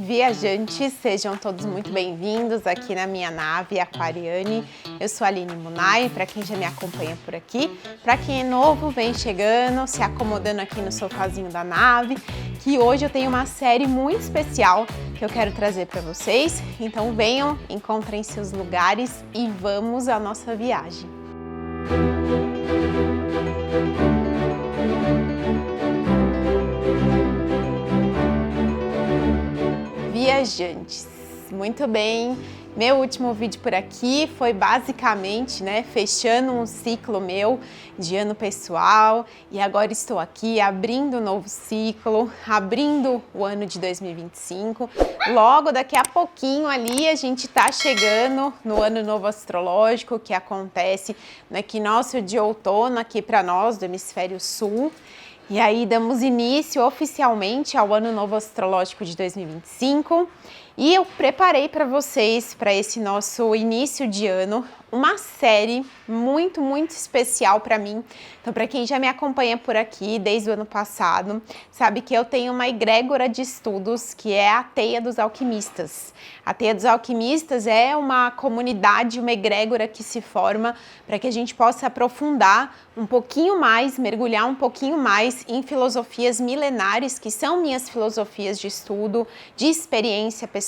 Viajantes, sejam todos muito bem-vindos aqui na minha nave Aquariane. Eu sou a Aline Munay, para quem já me acompanha por aqui. Para quem é novo, vem chegando, se acomodando aqui no sofazinho da nave, que hoje eu tenho uma série muito especial que eu quero trazer para vocês. Então venham, encontrem seus lugares e vamos à nossa viagem. Viajantes, muito bem, meu último vídeo por aqui foi basicamente, fechando um ciclo meu de ano pessoal e agora estou aqui abrindo um novo ciclo, abrindo o ano de 2025. Logo daqui a pouquinho ali a gente tá chegando no ano novo astrológico que acontece no equinócio de outono aqui para nós do hemisfério sul. E aí damos início oficialmente ao ano novo astrológico de 2025 e eu preparei para vocês, para esse nosso início de ano, uma série muito especial para mim. Então, para quem já me acompanha por aqui desde o ano passado, sabe que eu tenho uma egrégora de estudos que é a Teia dos Alquimistas. A Teia dos Alquimistas é uma comunidade, uma egrégora que se forma para que a gente possa aprofundar um pouquinho mais, mergulhar um pouquinho mais em filosofias milenares, que são minhas filosofias de estudo, de experiência pessoal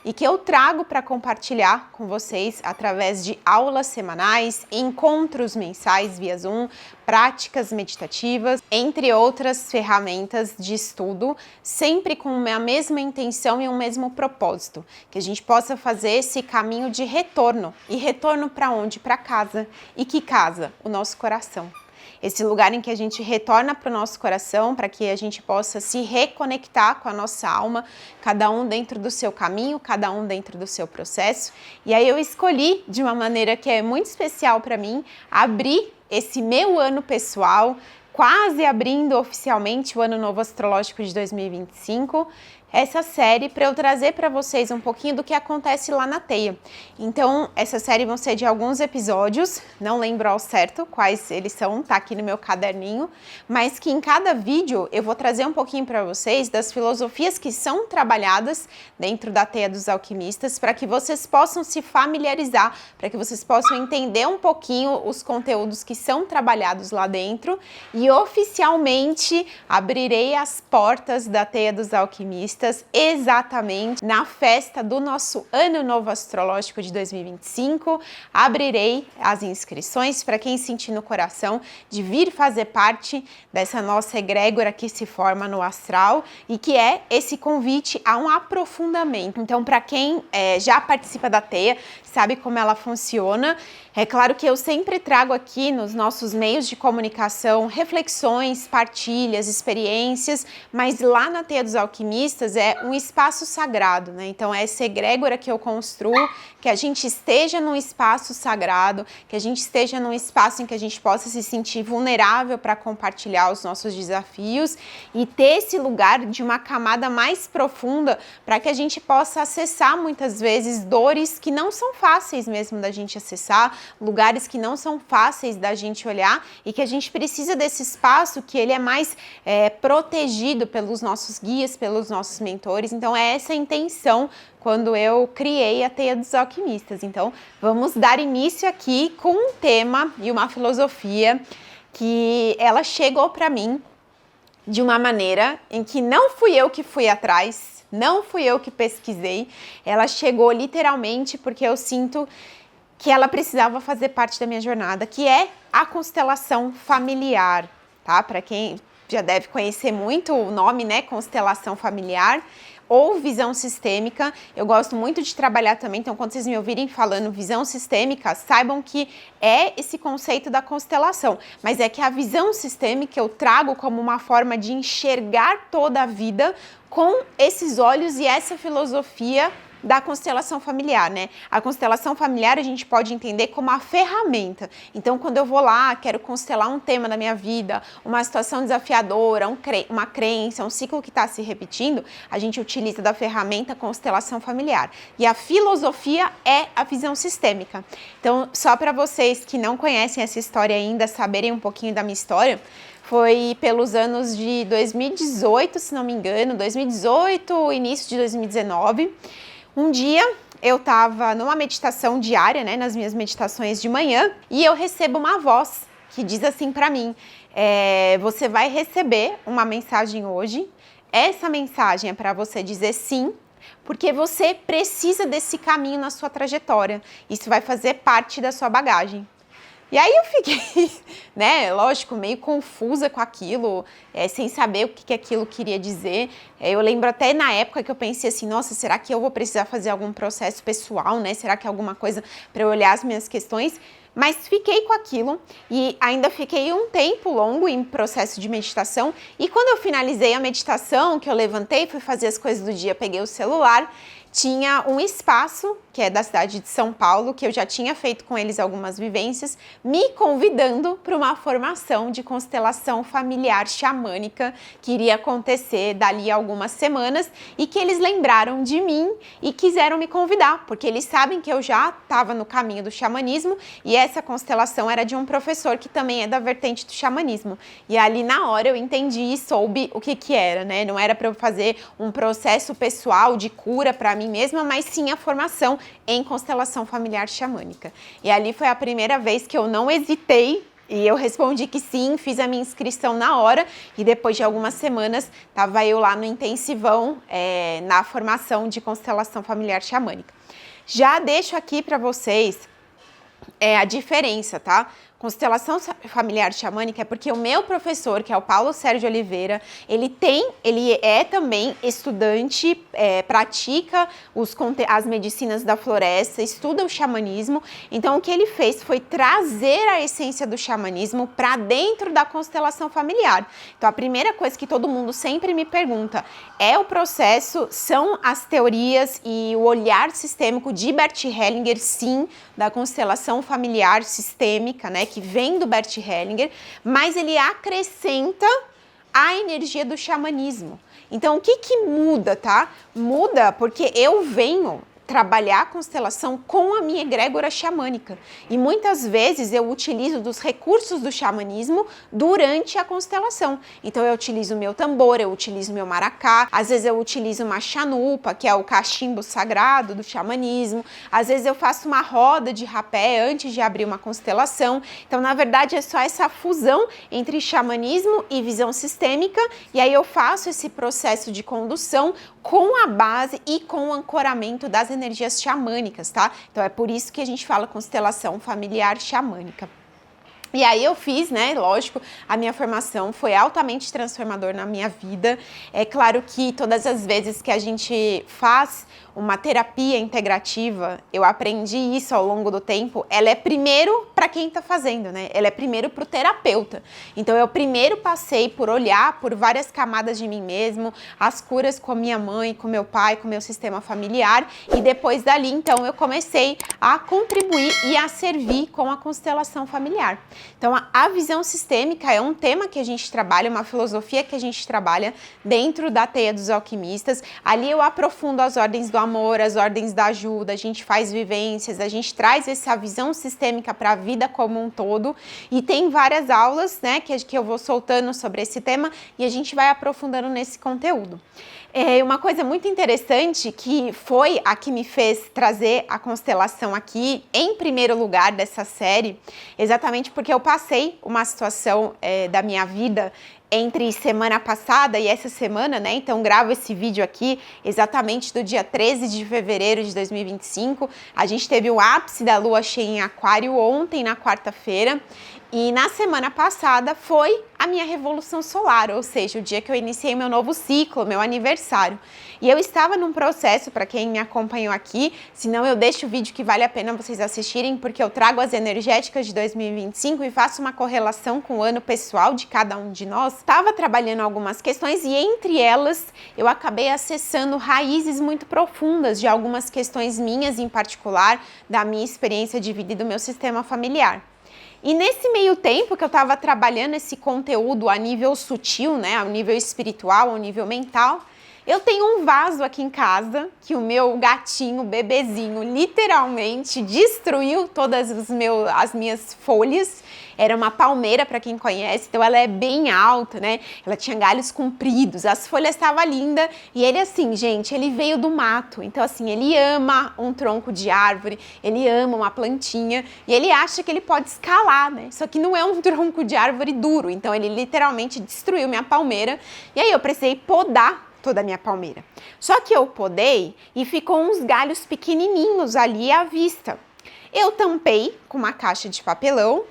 e que eu trago para compartilhar com vocês através de aulas semanais, encontros mensais via Zoom, práticas meditativas, entre outras ferramentas de estudo, sempre com a mesma intenção e o mesmo propósito, que a gente possa fazer esse caminho de retorno. E retorno para onde? Para casa. E que casa? O nosso coração. Esse lugar em que a gente retorna para o nosso coração, para que a gente possa se reconectar com a nossa alma, cada um dentro do seu caminho, cada um dentro do seu processo. E aí eu escolhi, de uma maneira que é muito especial para mim, abrir esse meu ano pessoal, quase abrindo oficialmente o ano novo astrológico de 2025, essa série para eu trazer para vocês um pouquinho do que acontece lá na Teia. Então, essa série vão ser de alguns episódios, não lembro ao certo quais eles são, tá aqui no meu caderninho, mas que em cada vídeo eu vou trazer um pouquinho para vocês das filosofias que são trabalhadas dentro da Teia dos Alquimistas, para que vocês possam se familiarizar, para que vocês possam entender um pouquinho os conteúdos que são trabalhados lá dentro e oficialmente abrirei as portas da Teia dos Alquimistas exatamente na festa do nosso Ano Novo Astrológico de 2025. Abrirei as inscrições para quem sentir no coração de vir fazer parte dessa nossa egrégora que se forma no astral e que é esse convite a um aprofundamento. Então, para quem já participa da Teia, sabe como ela funciona. É claro que eu sempre trago aqui nos nossos meios de comunicação reflexões, partilhas, experiências, mas lá na Teia dos Alquimistas é um espaço sagrado, né? Então é essa egrégora que eu construo, que a gente esteja num espaço sagrado, que a gente esteja num espaço em que a gente possa se sentir vulnerável para compartilhar os nossos desafios e ter esse lugar de uma camada mais profunda para que a gente possa acessar muitas vezes dores que não são fáceis mesmo da gente acessar, lugares que não são fáceis da gente olhar e que a gente precisa desse espaço que ele é mais protegido pelos nossos guias, pelos nossos mentores. Então é essa a intenção quando eu criei a Teia dos Alquimistas. Então vamos dar início aqui com um tema e uma filosofia que ela chegou para mim de uma maneira em que não fui eu que fui atrás, não fui eu que pesquisei, ela chegou literalmente porque eu sinto que ela precisava fazer parte da minha jornada, que é a constelação familiar, tá? Para quem já deve conhecer muito o nome, constelação familiar ou visão sistêmica. Eu gosto muito de trabalhar também, então quando vocês me ouvirem falando visão sistêmica, saibam que é esse conceito da constelação, mas é que a visão sistêmica eu trago como uma forma de enxergar toda a vida com esses olhos e essa filosofia da constelação familiar, A constelação familiar a gente pode entender como a ferramenta. Então, quando eu vou lá, quero constelar um tema da minha vida, uma situação desafiadora, uma crença, um ciclo que está se repetindo, a gente utiliza da ferramenta constelação familiar. E a filosofia é a visão sistêmica. Então, só para vocês que não conhecem essa história ainda, saberem um pouquinho da minha história, Foi pelos anos de 2018, se não me engano, 2018, início de 2019. Um dia eu estava numa meditação diária, né, nas minhas meditações de manhã, e eu recebo uma voz que diz assim para mim, você vai receber uma mensagem hoje, essa mensagem é para você dizer sim, porque você precisa desse caminho na sua trajetória, isso vai fazer parte da sua bagagem. E aí eu fiquei, né, lógico, meio confusa com aquilo, sem saber o que aquilo queria dizer. Eu lembro até na época que eu pensei assim, nossa, será que eu vou precisar fazer algum processo pessoal, né? Será que é alguma coisa para eu olhar as minhas questões? Mas fiquei com aquilo e ainda fiquei um tempo longo em processo de meditação. E quando eu finalizei a meditação, que eu levantei, fui fazer as coisas do dia, peguei o celular, tinha um espaço, que é da cidade de São Paulo, que eu já tinha feito com eles algumas vivências, me convidando para uma formação de constelação familiar xamânica que iria acontecer dali a algumas semanas e que eles lembraram de mim e quiseram me convidar, porque eles sabem que eu já estava no caminho do xamanismo e essa constelação era de um professor que também é da vertente do xamanismo. E ali na hora eu entendi e soube o que era, né? Não era para eu fazer um processo pessoal de cura para mim mesma, mas sim a formação em constelação familiar xamânica. E ali foi a primeira vez que eu não hesitei e eu respondi que sim, fiz a minha inscrição na hora e depois de algumas semanas estava eu lá no intensivão na formação de constelação familiar xamânica. Já deixo aqui para vocês a diferença, tá? Constelação familiar xamânica é porque o meu professor, que é o Paulo Sérgio Oliveira, ele é também estudante, pratica as medicinas da floresta, estuda o xamanismo. Então, o que ele fez foi trazer a essência do xamanismo para dentro da constelação familiar. Então, a primeira coisa que todo mundo sempre me pergunta é o processo, são as teorias e o olhar sistêmico de Bert Hellinger, sim, da constelação familiar sistêmica, né, que vem do Bert Hellinger, mas ele acrescenta a energia do xamanismo. Então, o que muda, tá? Muda porque eu venho trabalhar a constelação com a minha egrégora xamânica. E muitas vezes eu utilizo dos recursos do xamanismo durante a constelação. Então eu utilizo o meu tambor, eu utilizo o meu maracá, às vezes eu utilizo uma chanupa, que é o cachimbo sagrado do xamanismo, às vezes eu faço uma roda de rapé antes de abrir uma constelação. Então, na verdade, é só essa fusão entre xamanismo e visão sistêmica, e aí eu faço esse processo de condução com a base e com o ancoramento das energias xamânicas, tá? Então é por isso que a gente fala constelação familiar xamânica. E aí eu fiz, né, lógico, a minha formação foi altamente transformador na minha vida. É claro que todas as vezes que a gente faz uma terapia integrativa, eu aprendi isso ao longo do tempo, ela é primeiro para quem está fazendo, né? Ela é primeiro para o terapeuta. Então eu primeiro passei por olhar por várias camadas de mim mesmo, as curas com a minha mãe, com meu pai, com meu sistema familiar, e depois dali, então, eu comecei a contribuir e a servir com a constelação familiar. Então, a visão sistêmica é um tema que a gente trabalha, uma filosofia que a gente trabalha dentro da Teia dos Alquimistas. Ali eu aprofundo as ordens do amor, as ordens da ajuda, a gente faz vivências, a gente traz essa visão sistêmica para a vida como um todo. E tem várias aulas, né, que eu vou soltando sobre esse tema e a gente vai aprofundando nesse conteúdo. Uma coisa muito interessante que foi a que me fez trazer a constelação aqui em primeiro lugar dessa série, exatamente porque eu passei uma situação da minha vida entre semana passada e essa semana, né? Então gravo esse vídeo aqui exatamente do dia 13 de fevereiro de 2025. A gente teve o ápice da lua cheia em Aquário ontem, na quarta-feira. E na semana passada foi a minha revolução solar, ou seja, o dia que eu iniciei meu novo ciclo, meu aniversário. E eu estava num processo, para quem me acompanhou aqui, senão eu deixo o vídeo que vale a pena vocês assistirem, porque eu trago as energéticas de 2025 e faço uma correlação com o ano pessoal de cada um de nós. Estava trabalhando algumas questões e entre elas eu acabei acessando raízes muito profundas de algumas questões minhas em particular, da minha experiência de vida e do meu sistema familiar. E nesse meio tempo que eu estava trabalhando esse conteúdo a nível sutil, né, ao nível espiritual, ao nível mental, Eu tenho um vaso aqui em casa que o meu gatinho, bebezinho, literalmente destruiu todas as minhas folhas. Era uma palmeira, para quem conhece, então ela é bem alta, né? Ela tinha galhos compridos, as folhas estavam lindas. E ele assim, gente, ele veio do mato. Então assim, ele ama um tronco de árvore, ele ama uma plantinha e ele acha que ele pode escalar, né? Só que não é um tronco de árvore duro, então ele literalmente destruiu minha palmeira. E aí eu precisei podar toda a minha palmeira. Só que eu podei e ficou uns galhos pequenininhos ali à vista. Eu tampei com uma caixa de papelão,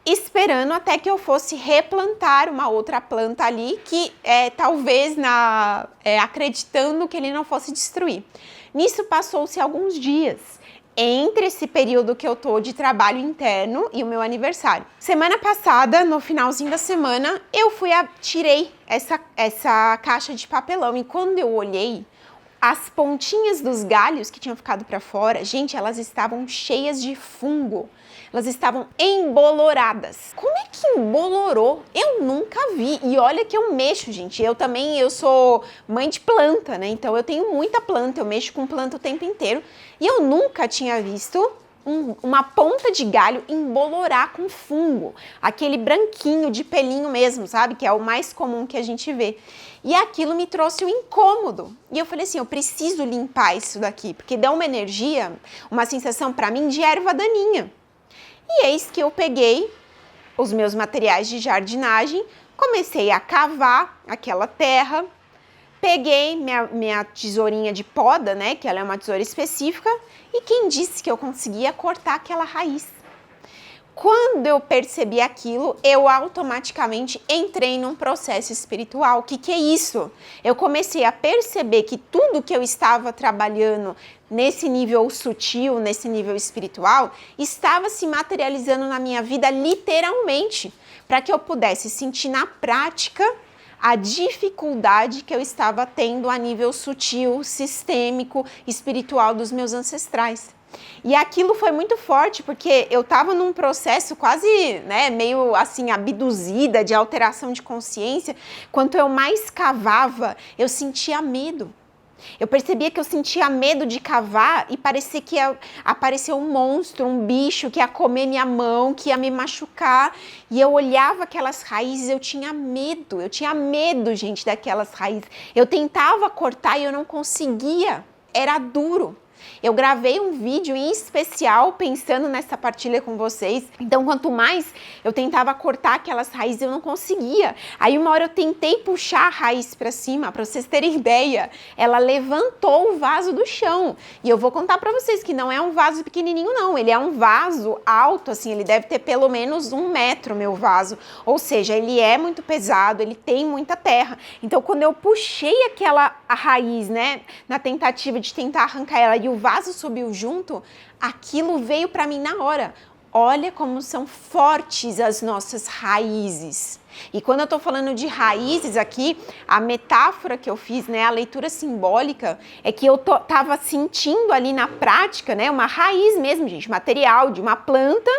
esperando até que eu fosse replantar uma outra planta ali, que talvez acreditando que ele não fosse destruir. Nisso passou-se alguns dias, entre esse período que eu tô de trabalho interno e o meu aniversário. Semana passada, no finalzinho da semana, eu tirei essa caixa de papelão e quando eu olhei, as pontinhas dos galhos que tinham ficado para fora, gente, elas estavam cheias de fungo. Elas estavam emboloradas. Como é que embolorou? Eu nunca vi. E olha que eu mexo, gente. Eu sou mãe de planta, né? Então eu tenho muita planta, eu mexo com planta o tempo inteiro. E eu nunca tinha visto uma ponta de galho embolorar com fungo. Aquele branquinho de pelinho mesmo, sabe? Que é o mais comum que a gente vê. E aquilo me trouxe um incômodo. E eu falei assim, eu preciso limpar isso daqui, porque dá uma energia, uma sensação para mim de erva daninha. E eis que eu peguei os meus materiais de jardinagem, comecei a cavar aquela terra, peguei minha tesourinha de poda, né, que ela é uma tesoura específica, e quem disse que eu conseguia cortar aquela raiz? Quando eu percebi aquilo, eu automaticamente entrei num processo espiritual. O que é isso? Eu comecei a perceber que tudo que eu estava trabalhando nesse nível sutil, nesse nível espiritual, estava se materializando na minha vida literalmente, para que eu pudesse sentir na prática a dificuldade que eu estava tendo a nível sutil, sistêmico, espiritual dos meus ancestrais. E aquilo foi muito forte, porque eu estava num processo quase, né, meio assim, abduzida, de alteração de consciência. Quanto eu mais cavava, eu sentia medo. Eu percebia que eu sentia medo de cavar e parecia que ia aparecer um monstro, um bicho que ia comer minha mão, que ia me machucar. E eu olhava aquelas raízes, eu tinha medo, gente, daquelas raízes. Eu tentava cortar e eu não conseguia, era duro. Eu gravei um vídeo em especial pensando nessa partilha com vocês. Então, quanto mais eu tentava cortar aquelas raízes, eu não conseguia. Aí, uma hora eu tentei puxar a raiz para cima, para vocês terem ideia. Ela levantou o vaso do chão. E eu vou contar para vocês que não é um vaso pequenininho, não. Ele é um vaso alto, assim, ele deve ter pelo menos 1 metro, meu vaso. Ou seja, ele é muito pesado, ele tem muita terra. Então, quando eu puxei a raiz, né, na tentativa de tentar arrancar ela e o vaso subiu junto, aquilo veio para mim na hora. Olha como são fortes as nossas raízes. E quando eu tô falando de raízes aqui, a metáfora que eu fiz, né, a leitura simbólica, é que eu tava sentindo ali na prática, né, uma raiz mesmo, gente, material de uma planta,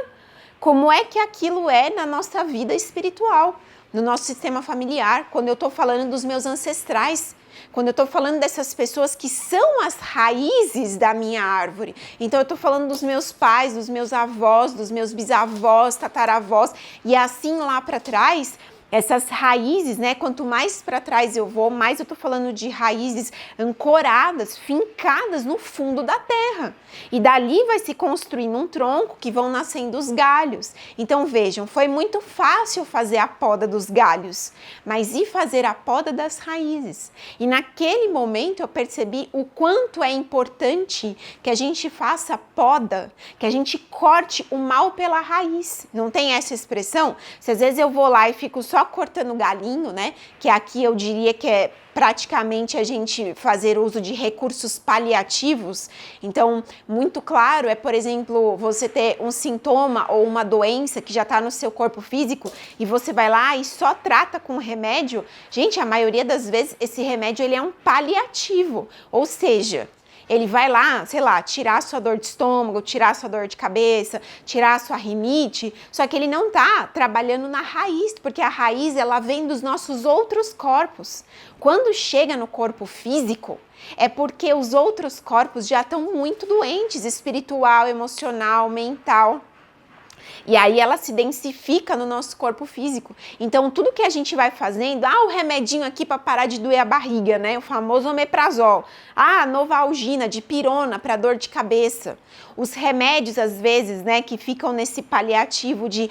como é que aquilo é na nossa vida espiritual, no nosso sistema familiar, quando eu tô falando dos meus ancestrais. Quando eu estou falando dessas pessoas que são as raízes da minha árvore. Então eu estou falando dos meus pais, dos meus avós, dos meus bisavós, tataravós e assim lá para trás. Essas raízes, né? Quanto mais para trás eu vou, mais eu estou falando de raízes ancoradas, fincadas no fundo da terra. E dali vai se construindo um tronco que vão nascendo os galhos. Então vejam, foi muito fácil fazer a poda dos galhos, mas e fazer a poda das raízes? E naquele momento eu percebi o quanto é importante que a gente faça poda, que a gente corte o mal pela raiz. Não tem essa expressão? Se às vezes eu vou lá e fico só cortando galinho, né? Que aqui eu diria que é praticamente a gente fazer uso de recursos paliativos. Então, muito claro é, por exemplo, você ter um sintoma ou uma doença que já está no seu corpo físico e você vai lá e só trata com remédio. Gente, a maioria das vezes esse remédio ele é um paliativo, ou seja, Ele vai lá, sei lá, tirar a sua dor de estômago, tirar a sua dor de cabeça, tirar a sua rinite, só que ele não tá trabalhando na raiz, porque a raiz ela vem dos nossos outros corpos. Quando chega no corpo físico, é porque os outros corpos já estão muito doentes, espiritual, emocional, mental. E aí ela se densifica no nosso corpo físico. Então tudo que a gente vai fazendo, o remedinho aqui para parar de doer a barriga, né? O famoso omeprazol. Novalgina, dipirona para dor de cabeça. Os remédios às vezes, né, que ficam nesse paliativo de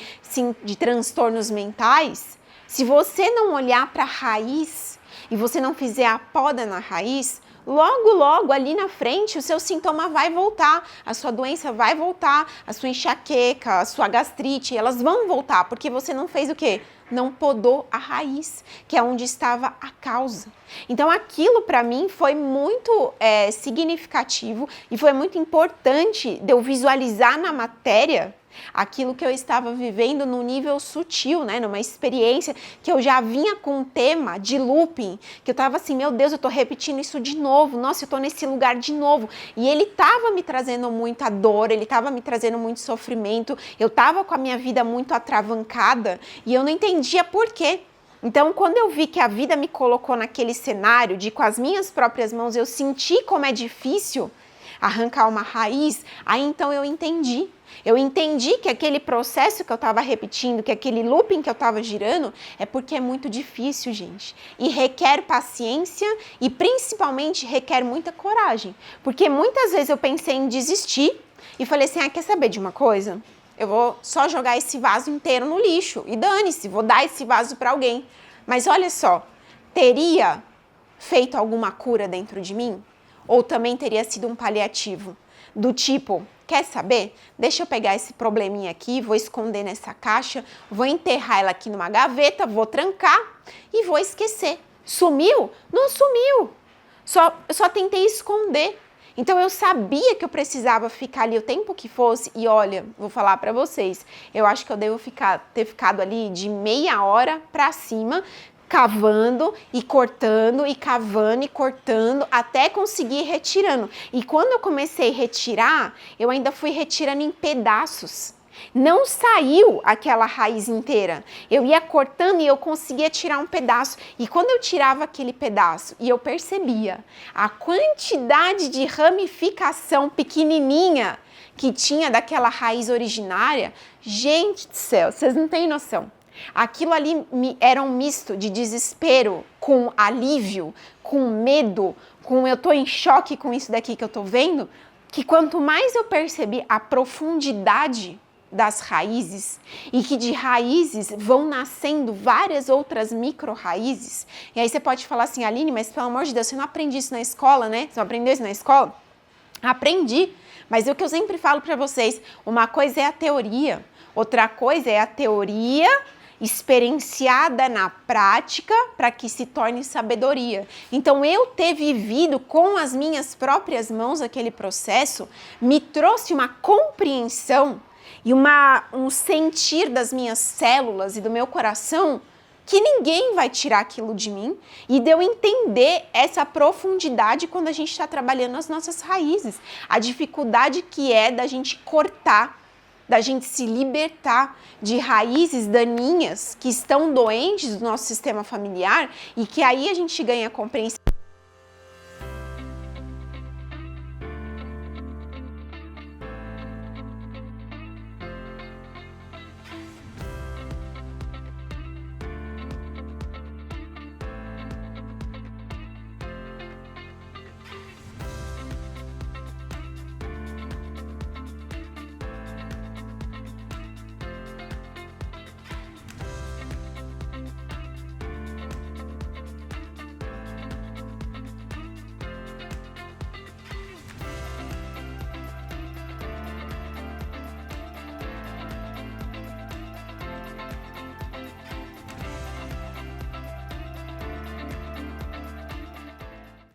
transtornos mentais, se você não olhar para a raiz e você não fizer a poda na raiz, logo ali na frente o seu sintoma vai voltar, a sua doença vai voltar, a sua enxaqueca, a sua gastrite, elas vão voltar, porque você não fez o quê? Não podou a raiz, que é onde estava a causa. Então aquilo para mim foi muito significativo e foi muito importante de eu visualizar na matéria aquilo que eu estava vivendo no nível sutil, né, numa experiência que eu já vinha com um tema de looping, que eu estava assim, meu Deus, eu estou repetindo isso de novo, nossa, eu estou nesse lugar de novo, e ele estava me trazendo muita dor, ele estava me trazendo muito sofrimento, eu estava com a minha vida muito atravancada, e eu não entendia por quê. Então, quando eu vi que a vida me colocou naquele cenário de com as minhas próprias mãos eu senti como é difícil arrancar uma raiz, aí então eu entendi. Eu entendi que aquele processo que eu estava repetindo, que aquele looping que eu estava girando, é porque é muito difícil, gente. E requer paciência e principalmente requer muita coragem. Porque muitas vezes eu pensei em desistir e falei assim, quer saber de uma coisa? Eu vou só jogar esse vaso inteiro no lixo e dane-se, vou dar esse vaso para alguém. Mas olha só, teria feito alguma cura dentro de mim? Ou também teria sido um paliativo? Do tipo, quer saber? Deixa eu pegar esse probleminha aqui, vou esconder nessa caixa, vou enterrar ela aqui numa gaveta, vou trancar e vou esquecer. Sumiu? Não sumiu. Eu só tentei esconder. Então eu sabia que eu precisava ficar ali o tempo que fosse e olha, vou falar para vocês, eu acho que eu devo ter ficado ali de meia hora para cima, cavando e cortando e cavando e cortando até conseguir ir retirando. E quando eu comecei a retirar, eu ainda fui retirando em pedaços. Não saiu aquela raiz inteira. Eu ia cortando e eu conseguia tirar um pedaço. E quando eu tirava aquele pedaço e eu percebia a quantidade de ramificação pequenininha que tinha daquela raiz originária, gente do céu, vocês não têm noção. Aquilo ali era um misto de desespero com alívio, com medo, com eu tô em choque com isso daqui que eu tô vendo, que quanto mais eu percebi a profundidade das raízes e que de raízes vão nascendo várias outras micro-raízes, e aí você pode falar assim, Aline, mas pelo amor de Deus, você não aprendeu isso na escola, né? Você não aprendeu isso na escola? Aprendi, mas é o que eu sempre falo para vocês, uma coisa é a teoria, outra coisa é a teoria experienciada na prática para que se torne sabedoria. Então eu ter vivido com as minhas próprias mãos aquele processo me trouxe uma compreensão e um sentir das minhas células e do meu coração que ninguém vai tirar aquilo de mim e de eu entender essa profundidade quando a gente está trabalhando as nossas raízes, a dificuldade que é da gente cortar, da gente se libertar de raízes daninhas que estão doentes do nosso sistema familiar e que aí a gente ganha compreensão